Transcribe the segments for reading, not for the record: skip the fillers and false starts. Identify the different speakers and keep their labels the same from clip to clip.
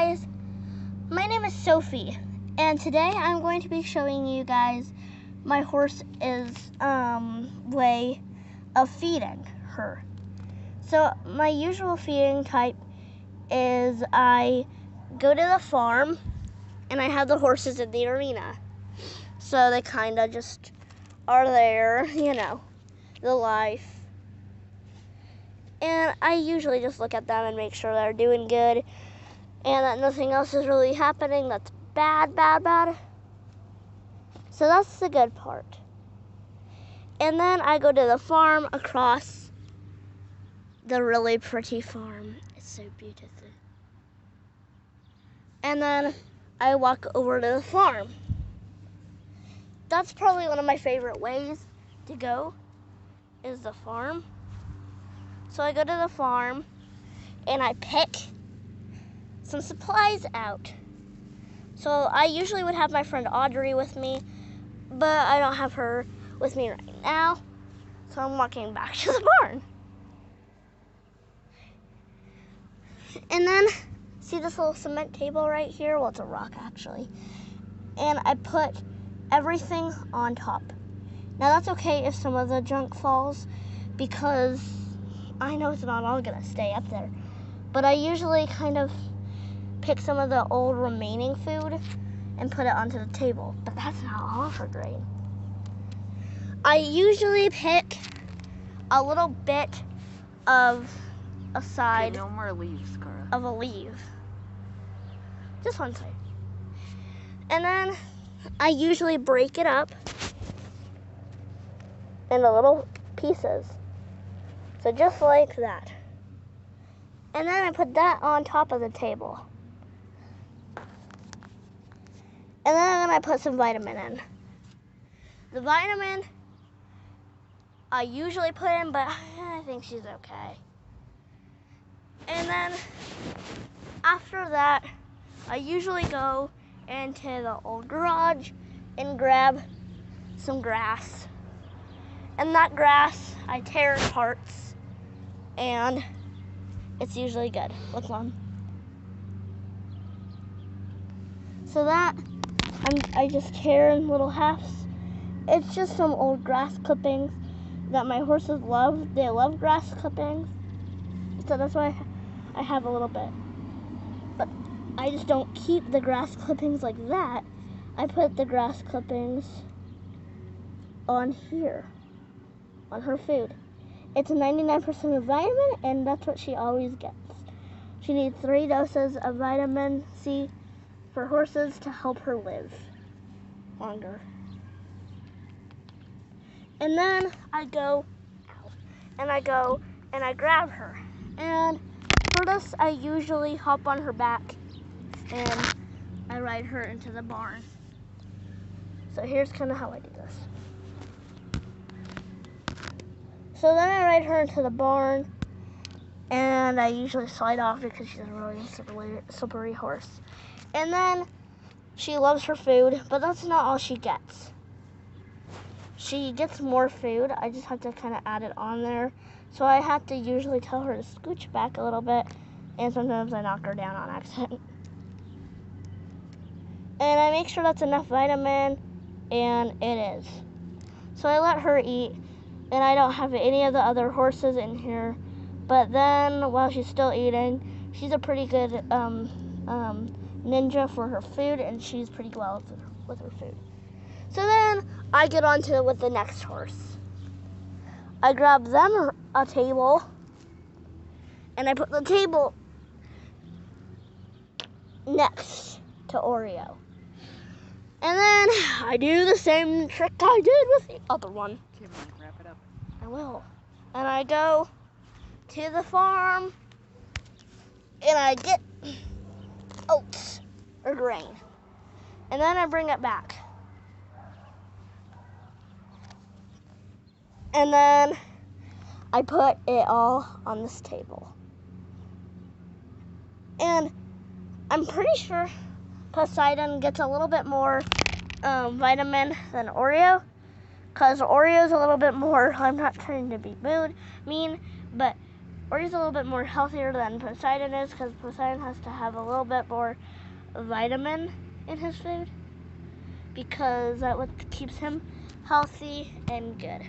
Speaker 1: guys, my name is Sophie, and today I'm going to be showing you guys my horse's way of feeding her. So my usual feeding type is I go to the farm and I have the horses in the arena. So they kind of just are there, the life. And I usually just look at them and make sure they're doing good and that nothing else is really happening that's bad. So that's the good part. And then I go to the farm across the really pretty farm. It's so beautiful. And then I walk over to the farm. That's probably one of my favorite ways to go, is the farm. So I go to the farm and I pick some supplies out. So I usually would have my friend Audrey with me, but I don't have her with me right now. So I'm walking back to the barn. And then, see this little cement table right here? Well, it's a rock actually. And I put everything on top. Now that's okay if some of the junk falls, because I know it's not all gonna stay up there. But I usually kind of pick some of the old remaining food and put it onto the table. But that's not all of her grain. I usually pick a little bit of a side.
Speaker 2: Okay, no more leaves, Cara.
Speaker 1: Of a leaf. Just one side. And then I usually break it up into little pieces. So just like that. And then I put that on top of the table. And then I put some vitamin in. The vitamin I usually put in, but I think she's okay. And then after that, I usually go into the old garage and grab some grass. And that grass I tear in parts, and it's usually good. Look, Mom. So that I just tear in little halves. It's just some old grass clippings that my horses love. They love grass clippings, so that's why I have a little bit. But I just don't keep the grass clippings like that. I put the grass clippings on here, on her food. It's a 99% of vitamin, and that's what she always gets. She needs 3 doses of vitamin C for horses to help her live longer. And then I go and I grab her. And for this, I usually hop on her back and I ride her into the barn. So here's kind of how I do this. So then I ride her into the barn, and I usually slide off because she's a really slippery horse. And then she loves her food, but that's not all she gets. She gets more food. I just have to kind of add it on there. So I have to usually tell her to scooch back a little bit, and sometimes I knock her down on accident. And I make sure that's enough vitamin, and it is. So I let her eat, and I don't have any of the other horses in here. But then, while she's still eating, she's a pretty good ninja for her food, and she's pretty well with her food. So then I get on to with the next horse. I grab them a table, and I put the table next to Oreo. And then I do the same trick I did with the other one.
Speaker 2: Okay, Mom, wrap it up.
Speaker 1: I will. And I go to the farm, and I get oats or grain. And then I bring it back. And then I put it all on this table. And I'm pretty sure Poseidon gets a little bit more vitamin than Oreo, because Oreo's a little bit more, I'm not trying to be mean, but Orio's a little bit more healthier than Poseidon is because Poseidon has to have a little bit more vitamin in his food because that's what keeps him healthy and good.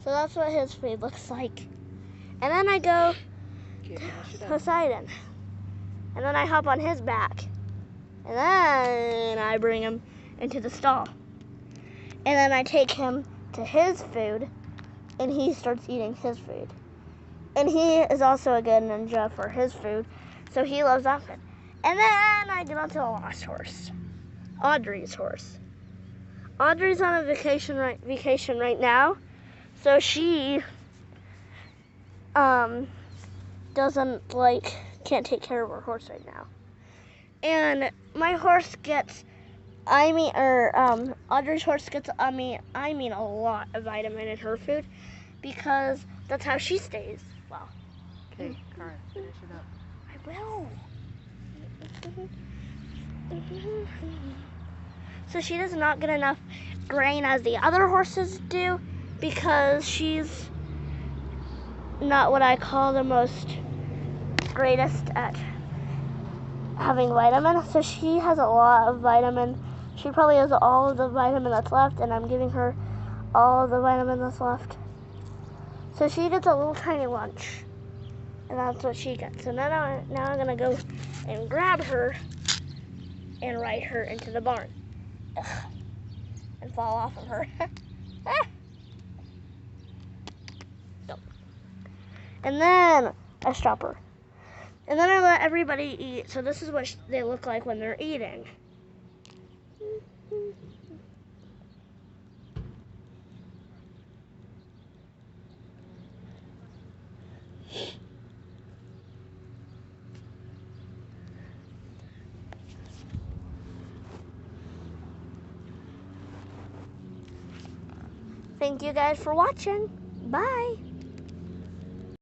Speaker 1: So that's what his food looks like. And then I go to Poseidon. And then I hop on his back. And then I bring him into the stall. And then I take him to his food, and he starts eating his food. And he is also a good ninja for his food, so he loves that food. And then I get onto the last horse, Audrey's horse. Audrey's on a vacation right now, so she can't take care of her horse right now. And my horse gets, Audrey's horse gets, a lot of vitamin in her food because that's how she stays well.
Speaker 2: Okay, Cara, finish it up.
Speaker 1: I will. So she does not get enough grain as the other horses do because she's not what I call the most greatest at having vitamin. So she has a lot of vitamin. She probably has all of the vitamin that's left, and I'm giving her all of the vitamin that's left. So she gets a little tiny lunch, and that's what she gets. And then now I'm gonna go and grab her and ride her into the barn. Ugh. And fall off of her. And then I stop her. And then I let everybody eat. So this is what they look like when they're eating. Thank you guys for watching. Bye.